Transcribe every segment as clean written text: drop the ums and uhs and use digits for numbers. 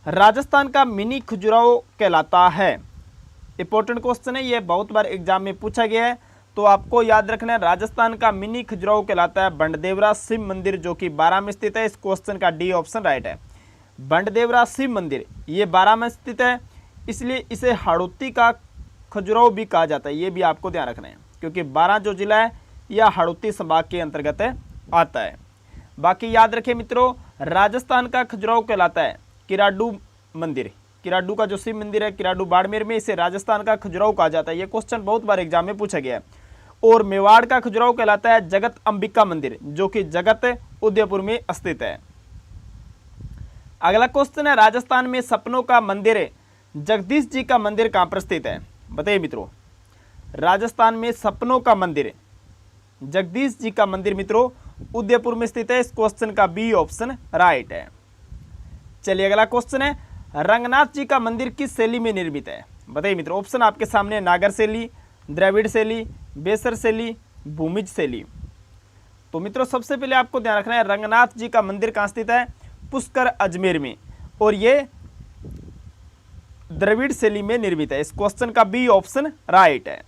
राजस्थान का मिनी खजुराहो कहलाता है? इंपॉर्टेंट क्वेश्चन है, ये बहुत बार एग्जाम में पूछा गया है, तो आपको याद रखना है। राजस्थान का मिनी खजुराहो कहलाता है बंडदेवरा शिव मंदिर, जो कि 12 में स्थित है। इस क्वेश्चन का डी ऑप्शन राइट है। बंडदेवरा शिव मंदिर ये 12 में स्थित है, इसलिए इसे हाड़ौती का खजुराहो भी कहा जाता है। ये भी आपको ध्यान रखना है, क्योंकि 12 जो जिला है यह हाड़ौती संभाग के अंतर्गत आता है। बाकी याद रखें मित्रों, राजस्थान का खजुराहो कहलाता है किराडू मंदिर। किराडू का जो शिव मंदिर है किराडू बाड़मेर में, इसे राजस्थान का खजुराहो कहा जाता है। ये क्वेश्चन बहुत बार एग्जाम में पूछा गया है। और मेवाड़ का खजुराहो कहलाता है जगत अंबिका मंदिर, जो कि जगत उदयपुर में स्थित है। अगला क्वेश्चन है, राजस्थान में सपनों का मंदिर जगदीश जी का मंदिर कहां पर स्थित है? बताइए मित्रों, राजस्थान में सपनों का मंदिर जगदीश जी का मंदिर मित्रों उदयपुर में स्थित है। इस क्वेश्चन का बी ऑप्शन राइट है। चलिए अगला क्वेश्चन है, रंगनाथ जी का मंदिर किस शैली में निर्मित है? बताइए मित्रों, ऑप्शन आपके सामने नागर शैली, द्रविड़ शैली, बेसर शैली, भूमिज शैली। तो मित्रों सबसे पहले आपको ध्यान रखना है, रंगनाथ जी का मंदिर कहां स्थित है? पुष्कर अजमेर में, और ये द्रविड़ शैली में निर्मित है। इस क्वेश्चन का बी ऑप्शन राइट है।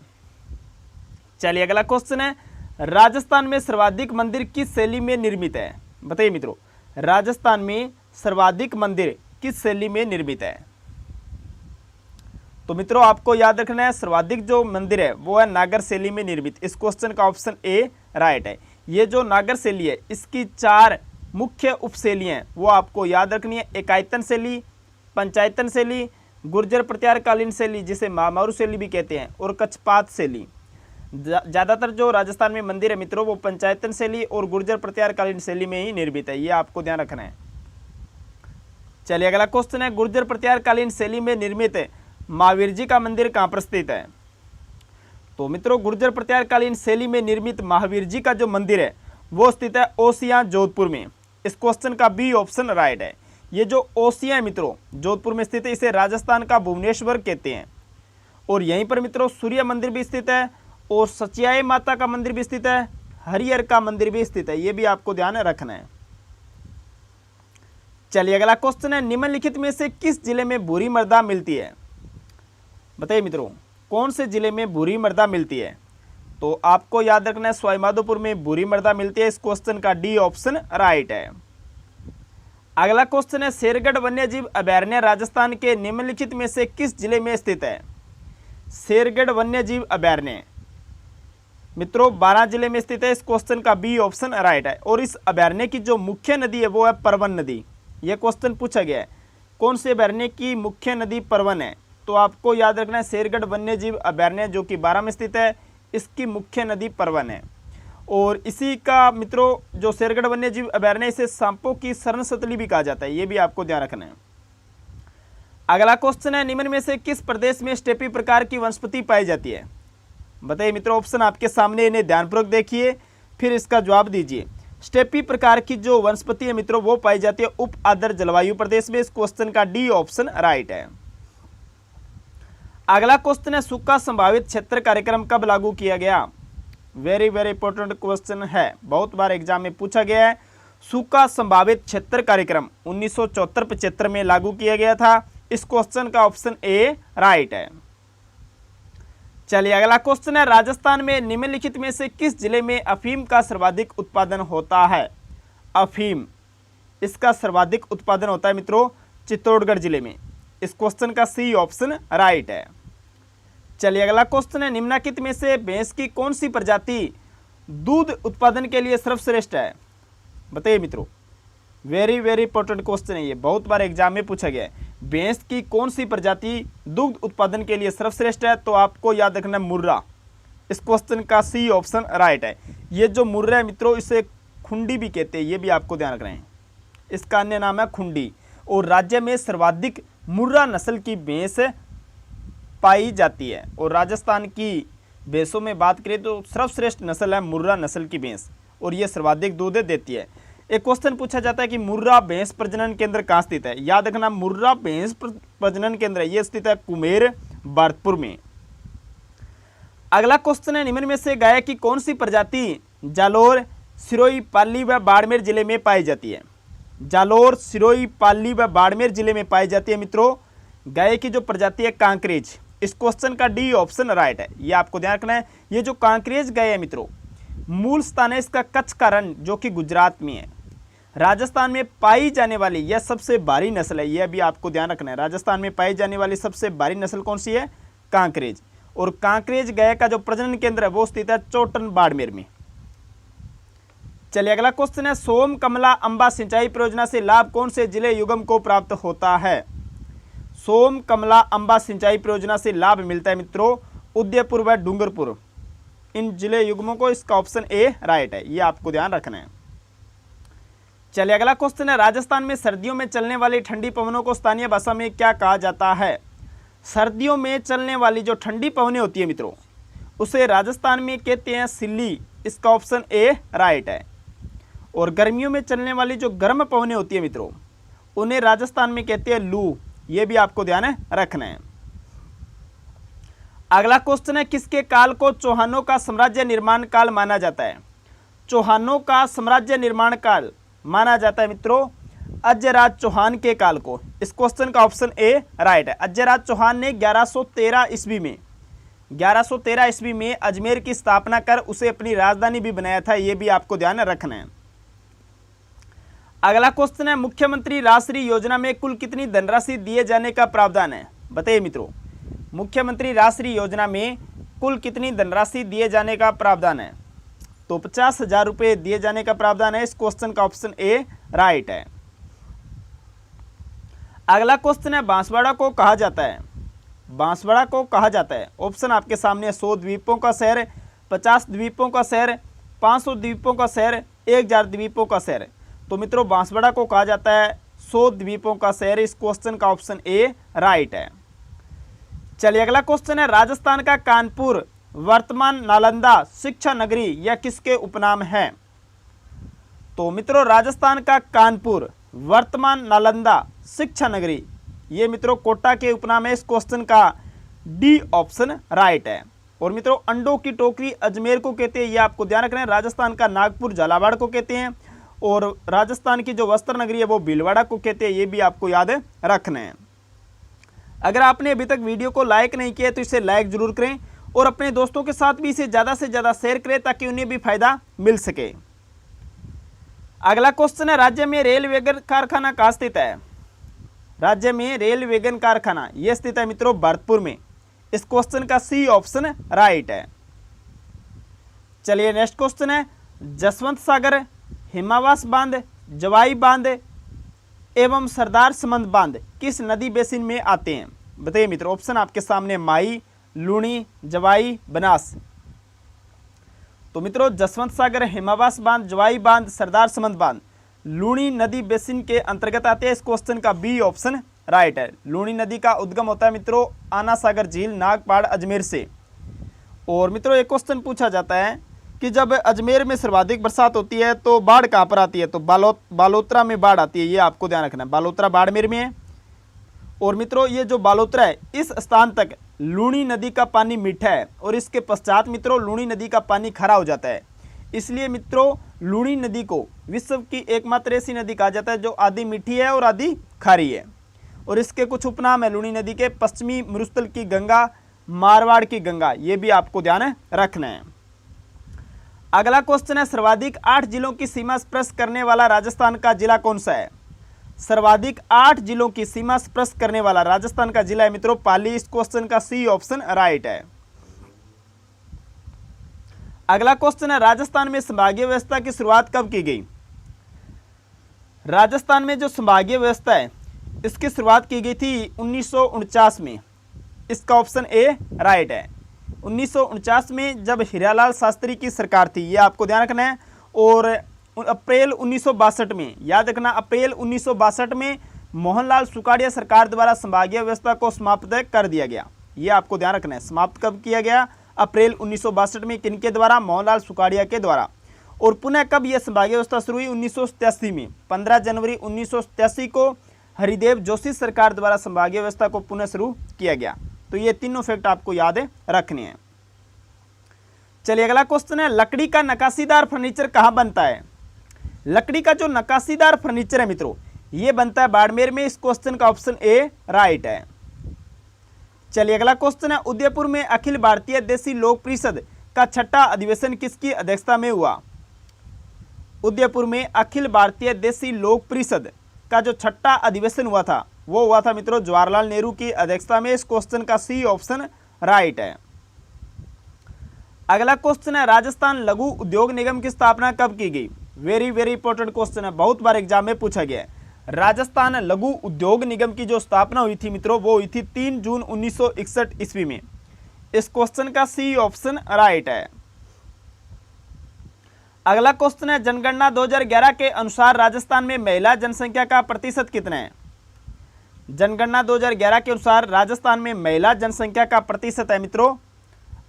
चलिए अगला क्वेश्चन है, राजस्थान में सर्वाधिक मंदिर किस शैली में निर्मित है? बताइए मित्रों, राजस्थान में सर्वाधिक मंदिर किस शैली में निर्मित है? तो मित्रों आपको याद रखना है, सर्वाधिक जो मंदिर है वो है नागर शैली में निर्मित। इस क्वेश्चन का ऑप्शन ए राइट है। ये जो नागर शैली है इसकी 4 मुख्य उपशैलियां हैं, वो आपको याद रखनी है। एकायतन शैली, पंचायतन शैली, गुर्जर प्रत्यारकालीन शैली जिसे महामारू शैली भी कहते हैं, और कछपात शैली। ज़्यादातर जो राजस्थान में मंदिर है मित्रों वो पंचायतन शैली और गुर्जर प्रत्यारकालीन शैली में ही निर्मित है। ये आपको ध्यान रखना है। चलिए अगला क्वेश्चन है, गुर्जर प्रत्यारकालीन शैली में निर्मित महावीर जी का मंदिर कहां पर स्थित है? तो मित्रों गुर्जर प्रत्यारकालीन शैली में निर्मित महावीर जी का जो मंदिर है वो स्थित है ओसियां जोधपुर में। इस क्वेश्चन का बी ऑप्शन राइट है। ये जो ओसियां है मित्रों जोधपुर में स्थित है, इसे राजस्थान का भुवनेश्वर कहते हैं। और यहीं पर मित्रों सूर्य मंदिर भी स्थित है, और सचियाई माता का मंदिर भी स्थित है, हरिहर का मंदिर भी स्थित है। ये भी आपको ध्यान रखना है। चलिए अगला क्वेश्चन है, निम्नलिखित में से किस जिले में भूरी मृदा मिलती है? बताइए मित्रों, कौन से जिले में भूरी मृदा मिलती है? तो आपको याद रखना है सवाईमाधोपुर में भूरी मृदा मिलती है। इस क्वेश्चन का डी ऑप्शन राइट है। अगला क्वेश्चन है, शेरगढ़ वन्यजीव अभयारण्य राजस्थान के निम्नलिखित में से किस जिले में स्थित है? शेरगढ़ वन्यजीव अभयारण्य मित्रों 12 जिले में स्थित है। इस क्वेश्चन का बी ऑप्शन राइट है। और इस अभयारण्य की जो मुख्य नदी है वो है परवन नदी। यह क्वेश्चन पूछा गया है, कौन से अभयारण्य की मुख्य नदी परवन है? तो आपको याद रखना है शेरगढ़ वन्यजीव अभयारण्य जो कि 12 में स्थित है, इसकी मुख्य नदी परवन है। और इसी का मित्रों जो शेरगढ़ वन्यजीव अभयारण्य, इसे सांपों की शरण स्थली भी कहा जाता है। ये भी आपको ध्यान रखना है। अगला क्वेश्चन है, निम्न में से किस प्रदेश में स्टेपी प्रकार की वनस्पति पाई जाती है? बताइए मित्रों, ऑप्शन आपके सामने, इन्हें ध्यानपूर्वक देखिए फिर इसका जवाब दीजिए। स्टेपी प्रकार की जो वनस्पति है मित्रों वो पाई जाती है उप आर्द्र जलवायु प्रदेश में। इस क्वेश्चन का डी ऑप्शन राइट है। अगला क्वेश्चन है, सूखा संभावित क्षेत्र कार्यक्रम कब लागू किया गया? वेरी वेरी इंपॉर्टेंट क्वेश्चन है, बहुत बार एग्जाम में पूछा गया है। सूखा संभावित क्षेत्र कार्यक्रम 1974-75 में लागू किया गया था। इस क्वेश्चन का ऑप्शन ए राइट है। चलिए अगला क्वेश्चन है, राजस्थान में निम्नलिखित में से किस जिले में अफीम का सर्वाधिक उत्पादन होता है? अफीम, इसका सर्वाधिक उत्पादन होता है मित्रों चित्तौड़गढ़ जिले में। इस क्वेश्चन का सी ऑप्शन राइट है। चलिए अगला क्वेश्चन है, निम्नलिखित में से भैंस की कौन सी प्रजाति दूध उत्पादन के लिए सर्वश्रेष्ठ है? बताइए मित्रों, वेरी वेरी इंपॉर्टेंट क्वेश्चन है, ये बहुत बार एग्जाम में पूछा गया है। भैंस की कौन सी प्रजाति दुग्ध उत्पादन के लिए सर्वश्रेष्ठ है? तो आपको याद रखना है मुर्रा। इस क्वेश्चन का सी ऑप्शन राइट है। ये जो मुर्रा है मित्रों इसे खुंडी भी कहते हैं, ये भी आपको ध्यान रखना है। इसका अन्य नाम है खुंडी। और राज्य में सर्वाधिक मुर्रा नस्ल की भैंस पाई जाती है। और राजस्थान की भैंसों में बात करें तो सर्वश्रेष्ठ नस्ल है मुर्रा नस्ल की भैंस, और ये सर्वाधिक दूध देती है। एक क्वेश्चन पूछा जाता है कि मुर्रा भैंस प्रजनन केंद्र कहाँ स्थित है? याद रखना मुर्रा भैंस प्रजनन केंद्र ये स्थित है कुमेर भरतपुर में। अगला क्वेश्चन है, निम्न में से गाय की कौन सी प्रजाति जालोर, सिरोही, पाली व बाड़मेर जिले में पाई जाती है? जालोर, सिरोही, पाली व बाड़मेर जिले में पाई जाती है मित्रों। गाय की जो प्रजाति है कांकरेज। इस क्वेश्चन का डी ऑप्शन राइट है, ये आपको ध्यान रखना है। ये जो कांकरेज गाय है मित्रों, मूल स्थान है इसका कच्छ का रण, जो कि गुजरात में है। राजस्थान में पाई जाने वाली यह सबसे भारी नस्ल है, यह भी आपको ध्यान रखना है। राजस्थान में पाई जाने वाली सबसे भारी नस्ल कौन सी है? कांकरेज। और कांकरेज गाय का जो प्रजनन केंद्र है वो स्थित है चोटन बाड़मेर में। चलिए अगला क्वेश्चन है, सोम कमला अंबा सिंचाई परियोजना से लाभ कौन से जिले युगम को प्राप्त होता है? सोम कमला अंबा सिंचाई परियोजना से लाभ मिलता है मित्रों उदयपुर व डूंगरपुर, इन जिले युग्मों को। इसका ऑप्शन ए राइट है, ये आपको ध्यान रखना है। चलिए अगला क्वेश्चन है, राजस्थान में सर्दियों में चलने वाली ठंडी पवनों को स्थानीय भाषा में क्या कहा जाता है? सर्दियों में चलने वाली जो ठंडी पवनें होती है मित्रों, उसे राजस्थान में कहते हैं सिल्ली। इसका ऑप्शन ए राइट है। और गर्मियों में चलने वाली जो गर्म पवनें होती है मित्रों, उन्हें राजस्थान में कहते हैं लू, ये भी आपको ध्यान रखना है। अगला क्वेश्चन है, किसके काल को चौहानों का साम्राज्य निर्माण काल माना जाता है? चौहानों का साम्राज्य निर्माण काल माना जाता है मित्रों अजयराज चौहान के काल को। इस क्वेश्चन का ऑप्शन ए राइट है। अजयराज चौहान ने 1113 ईस्वी में अजमेर की स्थापना कर उसे अपनी राजधानी भी बनाया था, यह भी आपको ध्यान रखना है। अगला क्वेश्चन है, मुख्यमंत्री राष्ट्रीय योजना में कुल कितनी धनराशि दिए जाने का प्रावधान है? बताइए मित्रों, मुख्यमंत्री राष्ट्रीय योजना में कुल कितनी धनराशि दिए जाने का प्रावधान है? तो 50,000 रुपये दिए जाने का प्रावधान है। इस क्वेश्चन का ऑप्शन ए राइट है। अगला क्वेश्चन है, बांसवाड़ा को कहा जाता है? बांसवाड़ा को कहा जाता है, ऑप्शन आपके सामने 100 द्वीपों का शहर, 50 द्वीपों का शहर, 500 द्वीपों का शहर, 1000 द्वीपों का शहर। तो मित्रों बांसवाड़ा को कहा जाता है 100 द्वीपों का शहर। इस क्वेश्चन का ऑप्शन ए राइट है। चलिए अगला क्वेश्चन है, राजस्थान का कानपुर वर्तमान नालंदा शिक्षा नगरी यह किसके उपनाम है? तो मित्रों राजस्थान का कानपुर वर्तमान नालंदा शिक्षा नगरी, ये मित्रों कोटा के उपनाम है। इस क्वेश्चन का डी ऑप्शन राइट है। और मित्रों अंडों की टोकरी अजमेर को कहते हैं, ये आपको ध्यान रखना है। राजस्थान का नागपुर झालावाड़ को कहते हैं, और राजस्थान की जो वस्त्र नगरी है वो भीलवाड़ा को कहते हैं, ये भी आपको याद रखना है। अगर आपने अभी तक वीडियो को लाइक नहीं किया तो इसे लाइक जरूर करें और अपने दोस्तों के साथ भी इसे ज़्यादा से ज़्यादा शेयर करें ताकि उन्हें भी फायदा मिल सके। अगला क्वेश्चन है, राज्य में रेल वैगन कारखाना कहाँ स्थित है? राज्य में रेल वैगन कारखाना यह स्थित है मित्रों भरतपुर में। इस क्वेश्चन का सी ऑप्शन राइट है। चलिए नेक्स्ट क्वेश्चन है, जसवंत सागर, हिमावास बांध, जवाई बांध एवं सरदार समंद बांध किस नदी बेसिन में आते हैं? बताइए मित्रों, ऑप्शन आपके सामने माई, लूणी, जवाई, बनास। तो मित्रों जसवंत सागर, हिमावास बांध, जवाई बांध, सरदार समंद बांध लूणी नदी बेसिन के अंतर्गत आते हैं। इस क्वेश्चन का बी ऑप्शन राइट है। लूणी नदी का उद्गम होता है मित्रों आना सागर झील, नागपाड़, अजमेर से। और मित्रों एक क्वेश्चन पूछा जाता है कि जब अजमेर में सर्वाधिक बरसात होती है तो बाढ़ कहाँ पर आती है? तो बालोतरा में बाढ़ आती है, ये आपको ध्यान रखना है। बालोतरा बाड़मेर में है। और मित्रों ये जो बालोतरा है इस स्थान तक लूणी नदी का पानी मीठा है और इसके पश्चात मित्रों लूणी नदी का पानी खरा हो जाता है। इसलिए मित्रों लूणी नदी को विश्व की एकमात्र ऐसी नदी कहा जाता है जो आधी मीठी है और आधी खारी है। और इसके कुछ उपनाम है लूणी नदी के, पश्चिमी मरुस्थल की गंगा, मारवाड़ की गंगा, ये भी आपको ध्यान रखना है। अगला क्वेश्चन है, सर्वाधिक 8 जिलों की सीमा स्पर्श करने वाला राजस्थान का जिला कौन सा है? सर्वाधिक 8 जिलों की सीमा स्पर्श करने वाला राजस्थान का जिला है मित्रों पाली। इस क्वेश्चन का सी ऑप्शन राइट है। अगला क्वेश्चन है, राजस्थान में संभागीय व्यवस्था की शुरुआत कब की गई? राजस्थान में जो संभागीय व्यवस्था है इसकी शुरुआत की गई थी 1949 में। इसका ऑप्शन ए राइट है। 1949 में जब हीरालाल शास्त्री की सरकार थी, ये आपको ध्यान रखना है। और अप्रैल 1962 में, याद रखना, अप्रैल 1962 में मोहनलाल सुखाड़िया सरकार द्वारा संभागीय व्यवस्था को समाप्त कर दिया गया। ये आपको ध्यान रखना है। समाप्त कब किया गया? अप्रैल 1962 में। किनके द्वारा? मोहनलाल सुखाड़िया के द्वारा। और पुनः कब यह संभागीय व्यवस्था शुरू हुई? 1987 में। 15 जनवरी 1987 को हरिदेव जोशी सरकार द्वारा संभागीय व्यवस्था को पुनः शुरू किया गया। तो ये तीनों फैक्ट आपको याद रखने हैं। चलिए अगला क्वेश्चन है, लकड़ी का नक्काशीदार फर्नीचर कहाँ बनता है? लकड़ी का जो नक्काशीदार फर्नीचर है मित्रों, ये बनता है बाड़मेर में। इस क्वेश्चन का ऑप्शन ए राइट है। चलिए अगला क्वेश्चन है, उदयपुर में अखिल भारतीय देशी लोक परिषद का छठा अधिवेशन किसकी अध्यक्षता में हुआ? उदयपुर में अखिल भारतीय देशी लोक परिषद का जो छठा अधिवेशन हुआ था वो हुआ था मित्रों जवाहरलाल नेहरू की अध्यक्षता में। इस क्वेश्चन का सी ऑप्शन राइट है। अगला क्वेश्चन है, राजस्थान लघु उद्योग निगम की स्थापना कब की गई? वेरी वेरी इंपॉर्टेंट क्वेश्चन है, बहुत बार एग्जाम में पूछा गया है। राजस्थान लघु उद्योग निगम की जो स्थापना हुई थी मित्रों वो हुई थी 3 जून 1961 ईस्वी में। इस क्वेश्चन का सी ऑप्शन राइट है। अगला क्वेश्चन है, जनगणना 2011 के अनुसार राजस्थान में महिला जनसंख्या का प्रतिशत कितना है? जनगणना 2011 के अनुसार राजस्थान में महिला जनसंख्या का प्रतिशत है मित्रों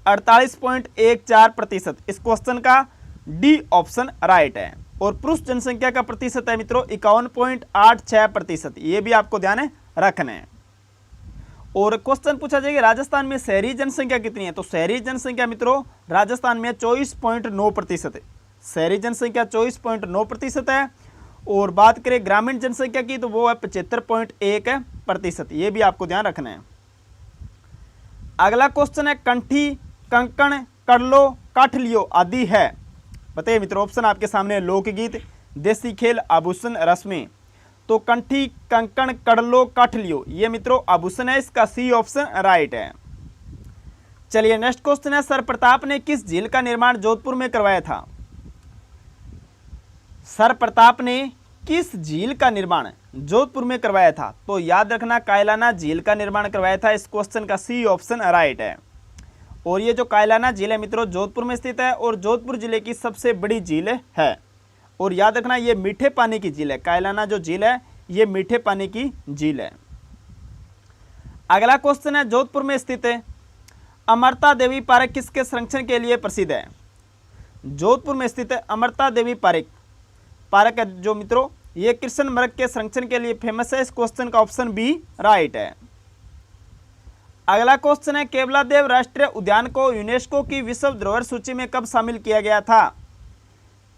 48.14%। इस क्वेश्चन का डी ऑप्शन राइट है। और पुरुष जनसंख्या का प्रतिशत है मित्रों 51.86%। ये भी आपको ध्यान रखना है। और क्वेश्चन पूछा जाएगा राजस्थान में शहरी जनसंख्या कितनी है? तो शहरी जनसंख्या मित्रों राजस्थान में 24.9% है। शहरी जनसंख्या 24.9% है। और बात करें ग्रामीण जनसंख्या की तो वो है 75.1%। ये भी आपको ध्यान रखना है। अगला क्वेश्चन है, कंठी, कंकण, कड़लो, काठलियो आदि है। बताइए मित्रों, ऑप्शन आपके सामने, लोकगीत, देसी खेल, आभूषण, रस्में। तो कंठी, कंकण, कड़लो, काठलियो ये मित्रों आभूषण है। इसका सी ऑप्शन राइट है। चलिए नेक्स्ट क्वेश्चन है, सर प्रताप ने किस झील का निर्माण जोधपुर में करवाया था? सर प्रताप ने किस झील का निर्माण जोधपुर में करवाया था? तो याद रखना कायलाना झील का निर्माण करवाया था। इस क्वेश्चन का सी ऑप्शन राइट है। और ये जो कायलाना झील है मित्रों जोधपुर में स्थित है और जोधपुर जिले की सबसे बड़ी झील है। और याद रखना ये मीठे पानी की झील है। कायलाना जो झील है ये मीठे पानी की झील है। अगला क्वेश्चन है, जोधपुर में स्थित अमरता देवी पार्क किसके संरक्षण के लिए प्रसिद्ध है? जोधपुर में स्थित अमरता देवी पार्क है जो मित्रों ये कृष्ण मृग के संरक्षण के लिए फेमस है। इस क्वेश्चन का ऑप्शन बी राइट है। अगला क्वेश्चन है, केवलादेव राष्ट्रीय उद्यान को यूनेस्को की विश्व धरोहर सूची में कब शामिल किया गया था?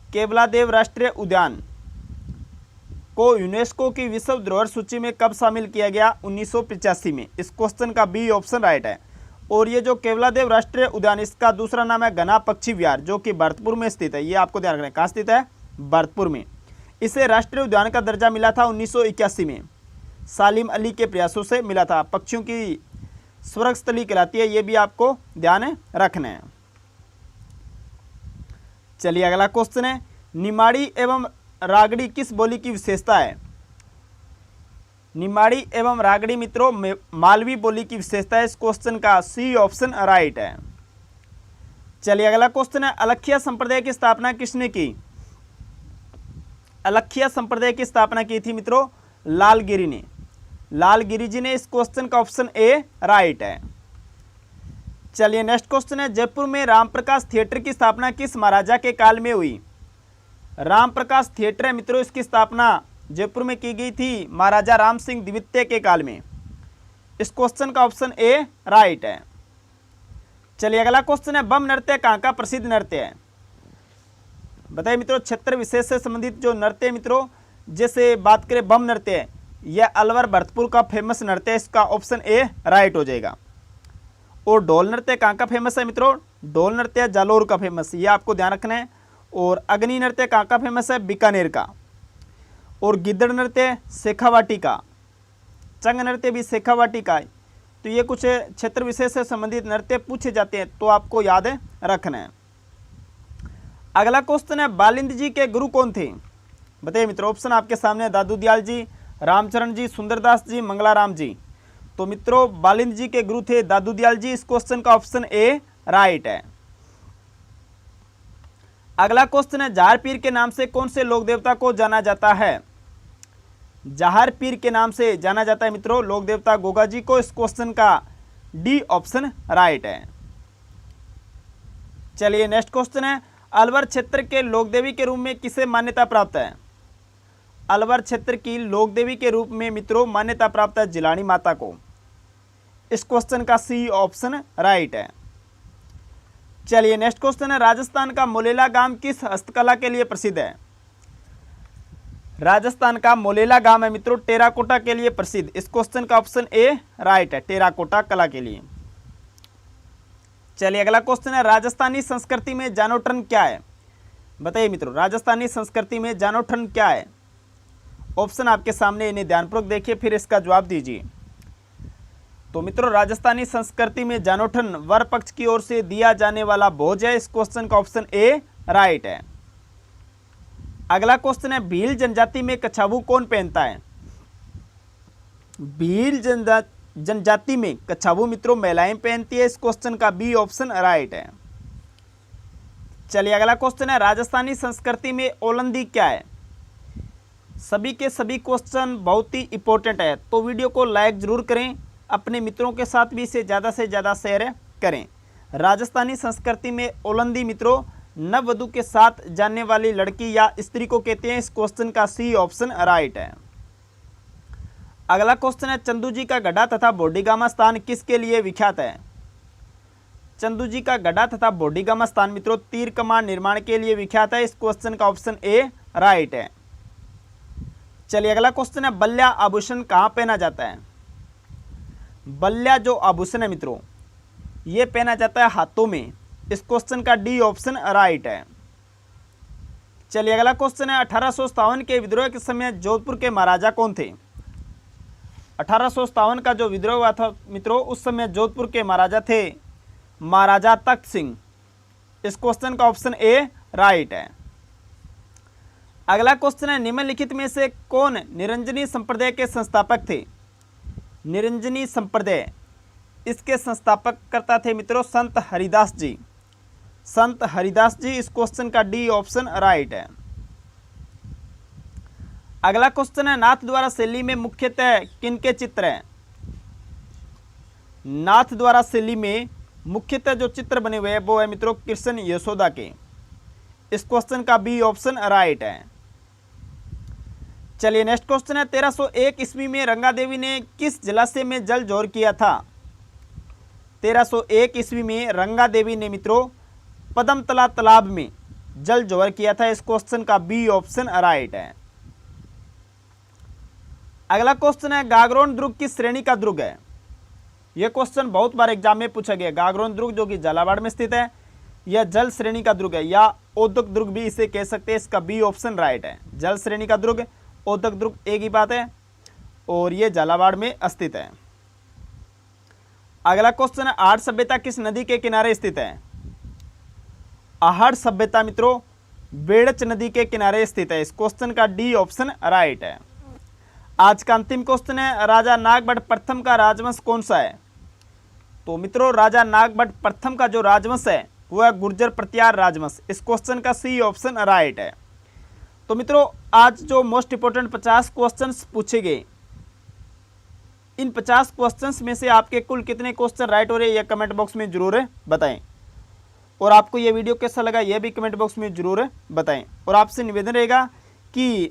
केवलादेव राष्ट्रीय उद्यान को यूनेस्को की विश्व धरोहर सूची में कब शामिल किया गया? 1985 में। इस क्वेश्चन का बी ऑप्शन राइट है। और ये जो केवलादेव राष्ट्रीय उद्यान इसका दूसरा नाम है घना पक्षी विहार जो कि भरतपुर में स्थित है। ये आपको ध्यान रखना है, कहाँ स्थित है? भरतपुर में। इसे राष्ट्रीय उद्यान का दर्जा मिला था 1981 में, सालिम अली के प्रयासों से मिला था। पक्षियों की स्वर्ग स्थली कहलाती है। ये भी आपको ध्यान रखना है। चलिए अगला क्वेश्चन है, निमाड़ी एवं रागड़ी किस बोली की विशेषता है? निमाड़ी एवं रागड़ी मित्रों मालवी बोली की विशेषता है। इस क्वेश्चन का सी ऑप्शन राइट है। चलिए अगला क्वेश्चन है, अलखिया संप्रदाय की स्थापना किसने की? अलखिया संप्रदाय की स्थापना की थी मित्रों लालगिरी ने। लालगिरी जी ने। इस क्वेश्चन का ऑप्शन ए राइट है। चलिए नेक्स्ट क्वेश्चन है, जयपुर में रामप्रकाश थिएटर की स्थापना किस महाराजा के काल में हुई? रामप्रकाश थिएटर है मित्रों इसकी स्थापना जयपुर में की गई थी महाराजा राम सिंह द्वितीय के काल में। इस क्वेश्चन का ऑप्शन ए राइट है। चलिए अगला क्वेश्चन है, बम नृत्य कहाँ का प्रसिद्ध नृत्य है? बताइए मित्रों, क्षेत्र विशेष से संबंधित जो नृत्य मित्रों जैसे बात करें बम नृत्य, यह अलवर भरतपुर का फेमस नृत्य है। इसका ऑप्शन ए राइट हो जाएगा। और ढोल नृत्य कहाँ का फेमस है मित्रों? ढोल नृत्य जालोर का फेमस, ये आपको ध्यान रखना है। और अग्नि नृत्य कहाँ का फेमस है? बीकानेर का। और गिद्दड़ नृत्य शेखावाटी का। चंग नृत्य भी शेखावाटी का है। तो ये कुछ क्षेत्र विशेष से संबंधित नृत्य पूछे जाते हैं तो आपको याद रखना है। अगला क्वेश्चन है, बालिंद जी के गुरु कौन थे? बताइए मित्रों, ऑप्शन आपके सामने, दादू दयाल जी, रामचरण जी, सुंदरदास जी, मंगलाराम जी। तो मित्रों बालिंद जी के गुरु थे दादू दयाल जी। इस क्वेश्चन का ऑप्शन ए राइट है। अगला क्वेश्चन है, जहार पीर के नाम से कौन से लोक देवता को जाना जाता है? जहार पीर के नाम से जाना जाता है मित्रों लोक देवता गोगा जी को। इस क्वेश्चन का डी ऑप्शन राइट है। चलिए नेक्स्ट क्वेश्चन है, अलवर क्षेत्र के लोकदेवी के रूप में किसे मान्यता प्राप्त है? अलवर क्षेत्र की लोकदेवी के रूप में मित्रों मान्यता प्राप्त है जिलानी माता को। इस क्वेश्चन का सी ऑप्शन राइट है। चलिए नेक्स्ट क्वेश्चन है, राजस्थान का मोलेला गांव किस हस्तकला के लिए प्रसिद्ध है? राजस्थान का मोलेला गांव है मित्रों टेराकोटा के लिए प्रसिद्ध। इस क्वेश्चन का ऑप्शन ए राइट है, टेराकोटा कला के लिए। चलिए अगला क्वेश्चन है, राजस्थानी संस्कृति में जानोटन क्या है? बताइए मित्रों, राजस्थानी संस्कृति में जानोटन क्या है? ऑप्शन आपके सामने, इन्हें ध्यानपूर्वक देखिए फिर इसका जवाब दीजिए। तो मित्रों, राजस्थानी संस्कृति में जानोटन वर पक्ष की ओर से दिया जाने वाला भोज है। इस क्वेश्चन का ऑप्शन ए राइट है। अगला क्वेश्चन है, भील जनजाति में कछावू कौन पहनता है? भील जनजाति में कछावू मित्रों महिलाएं पहनती है। इस क्वेश्चन का बी ऑप्शन राइट है। चलिए अगला क्वेश्चन है, राजस्थानी संस्कृति में ओलंदी क्या है? सभी के सभी क्वेश्चन बहुत ही इंपॉर्टेंट है, तो वीडियो को लाइक जरूर करें, अपने मित्रों के साथ भी इसे ज़्यादा से ज़्यादा शेयर करें। राजस्थानी संस्कृति में ओलंदी मित्रों नववधु के साथ जानने वाली लड़की या स्त्री को कहते हैं। इस क्वेश्चन का सी ऑप्शन राइट है। अगला क्वेश्चन है, चंदू जी का गढ़ा तथा बोडीगामा स्थान किसके लिए विख्यात है? चंदू जी का गढ़ा तथा बोडीगामा स्थान मित्रों तीर कमान निर्माण के लिए विख्यात है। इस क्वेश्चन का ऑप्शन ए राइट है। चलिए अगला क्वेश्चन है, बल्ल्या आभूषण कहाँ पहना जाता है? बल्ल्या जो आभूषण है मित्रों ये पहना जाता है हाथों में। इस क्वेश्चन का डी ऑप्शन राइट है। चलिए अगला क्वेश्चन है, 1857 के विद्रोह के समय जोधपुर के महाराजा कौन थे? 1857 का जो विद्रोह हुआ था मित्रों उस समय जोधपुर के महाराजा थे महाराजा तख्त सिंह। इस क्वेश्चन का ऑप्शन ए राइट है। अगला क्वेश्चन है, निम्नलिखित में से कौन निरंजनी संप्रदाय के संस्थापक थे? निरंजनी संप्रदाय इसके संस्थापक करता थे मित्रों संत हरिदास जी। संत हरिदास जी। इस क्वेश्चन का डी ऑप्शन राइट है। अगला क्वेश्चन है, नाथ द्वारा शैली में मुख्यतः किनके चित्र हैं? नाथ द्वारा शैली में मुख्यतः जो चित्र बने हुए हैं वो है मित्रों कृष्ण यशोदा के। इस क्वेश्चन का बी ऑप्शन राइट है। चलिए नेक्स्ट क्वेश्चन है, 1301 ईस्वी में रंगा देवी ने किस जलाशय में जल जोर किया था? 1301 ईस्वी में रंगा देवी ने मित्रों पदमतला तालाब में जल जोहर किया था। इस क्वेश्चन का बी ऑप्शन राइट है। अगला क्वेश्चन है, गागरोन दुर्ग किस श्रेणी का दुर्ग है? यह क्वेश्चन बहुत बार एग्जाम में पूछा गया। गागरोन दुर्ग जो कि झालावाड़ में स्थित है यह जल श्रेणी का दुर्ग है या औद्योगिक दुर्ग भी इसे कह सकते हैं। इसका बी ऑप्शन राइट है। जल श्रेणी का दुर्ग औद्योगिक दुर्ग एक ही बात है और यह झालावाड़ में स्थित है। अगला क्वेश्चन है, आहड़ सभ्यता किस नदी के किनारे स्थित है? आहड़ सभ्यता मित्रों बेड़च नदी के किनारे स्थित है। इस क्वेश्चन का डी ऑप्शन राइट है। आज का अंतिम क्वेश्चन है, राजा नागभट्ट प्रथम का राजवंश कौन सा है? तो मित्रों राजा नागभट्ट प्रथम का जो राजवंश है वो है गुर्जर प्रतिहार राजवंश। इस क्वेश्चन का सी ऑप्शन राइट है। तो मित्रों आज जो मोस्ट इंपोर्टेंट 50 क्वेश्चंस पूछे गए इन 50 क्वेश्चंस में से आपके कुल कितने क्वेश्चन राइट हो रहे हैं यह कमेंट बॉक्स में जरूर बताएं। और आपको यह वीडियो कैसा लगा यह भी कमेंट बॉक्स में जरूर बताएं। और आपसे निवेदन रहेगा कि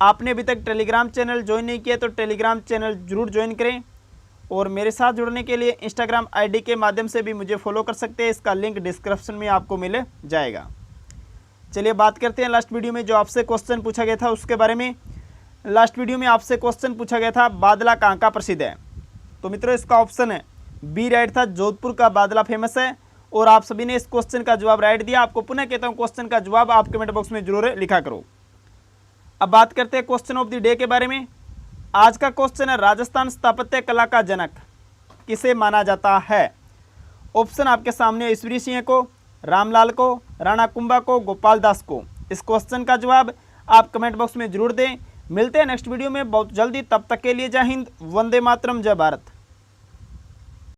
आपने अभी तक टेलीग्राम चैनल ज्वाइन नहीं किया तो टेलीग्राम चैनल जरूर ज्वाइन करें। और मेरे साथ जुड़ने के लिए इंस्टाग्राम आईडी के माध्यम से भी मुझे फॉलो कर सकते हैं। इसका लिंक डिस्क्रिप्शन में आपको मिल जाएगा। चलिए बात करते हैं लास्ट वीडियो में जो आपसे क्वेश्चन पूछा गया था उसके बारे में। लास्ट वीडियो में आपसे क्वेश्चन पूछा गया था बादला कहाँ का प्रसिद्ध है? तो मित्रों इसका ऑप्शन है बी राइट था, जोधपुर का बादला फेमस है। और आप सभी ने इस क्वेश्चन का जवाब राइट दिया। आपको पुनः कहता हूँ क्वेश्चन का जवाब आप कमेंट बॉक्स में जरूर लिखा करो। अब बात करते हैं क्वेश्चन ऑफ द डे के बारे में। आज का क्वेश्चन है, राजस्थान स्थापत्य कला का जनक किसे माना जाता है? ऑप्शन आपके सामने, ईश्वरी सिंह को, रामलाल को, राणा कुंभा को, गोपाल दास को। इस क्वेश्चन का जवाब आप कमेंट बॉक्स में जरूर दें। मिलते हैं नेक्स्ट वीडियो में बहुत जल्दी, तब तक के लिए जय हिंद, वंदे मातरम, जय भारत।